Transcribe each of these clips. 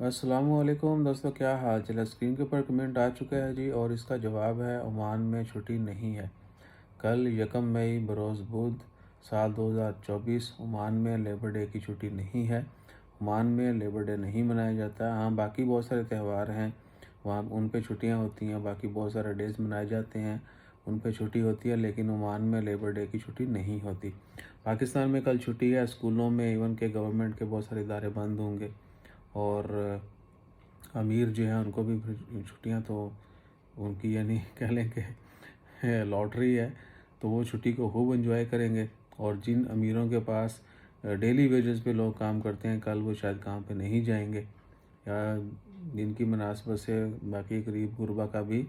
السلام علیکم دوستوں، کیا حال چال ہے؟ اسکرین کے اوپر کمنٹ آ چکا ہے جی، اور اس کا جواب ہے عمان میں چھٹی نہیں ہے۔ کل 1 مئی بروز بدھ سال 2024 عمان میں لیبر ڈے کی چھٹی نہیں ہے۔ عمان میں لیبر ڈے نہیں منایا جاتا۔ ہاں، باقی بہت سارے تہوار ہیں وہاں، ان پہ چھٹیاں ہوتی ہیں، باقی بہت سارے ڈیز منائے جاتے ہیں، ان پہ چھٹی ہوتی ہے، لیکن عمان میں لیبر ڈے کی چھٹی نہیں ہوتی۔ پاکستان میں کل چھٹی ہے، اسکولوں میں ایون کہ گورنمنٹ کے بہت سارے ادارے بند ہوں گے، اور امیر جو ہیں ان کو بھی چھٹیاں، تو ان کی یعنی کہہ لیں کہ لاٹری ہے، تو وہ چھٹی کو خوب انجوائے کریں گے۔ اور جن امیروں کے پاس ڈیلی ویجز پہ لوگ کام کرتے ہیں، کل وہ شاید کام پہ نہیں جائیں گے، یا جن کی مناسبت سے باقی غریب غربا کا بھی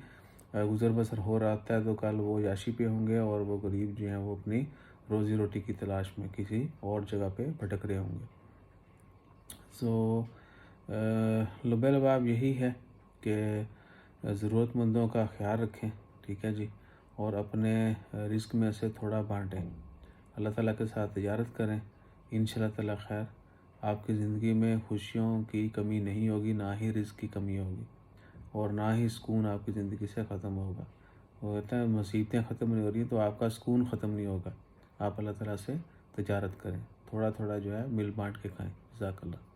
گزر بسر ہو رہا ہے، تو کل وہ عیاشی پہ ہوں گے، اور وہ غریب جو ہیں وہ اپنی روزی روٹی کی تلاش میں کسی اور جگہ پہ بھٹک رہے ہوں گے۔ لبے لباب یہی ہے کہ ضرورت مندوں کا خیال رکھیں، ٹھیک ہے جی، اور اپنے رزق میں سے تھوڑا بانٹیں، اللہ تعالیٰ کے ساتھ تجارت کریں، انشاءاللہ تعالیٰ خیر آپ کی زندگی میں خوشیوں کی کمی نہیں ہوگی، نہ ہی رزق کی کمی ہوگی، اور نہ ہی سکون آپ کی زندگی سے ختم ہوگا۔ وہ کہتا ہے مصیبتیں ختم نہیں ہو رہی ہیں تو آپ کا سکون ختم نہیں ہوگا۔ آپ اللہ تعالیٰ سے تجارت کریں، تھوڑا تھوڑا جو ہے مل بانٹ کے کھائیں۔ جزاک اللہ۔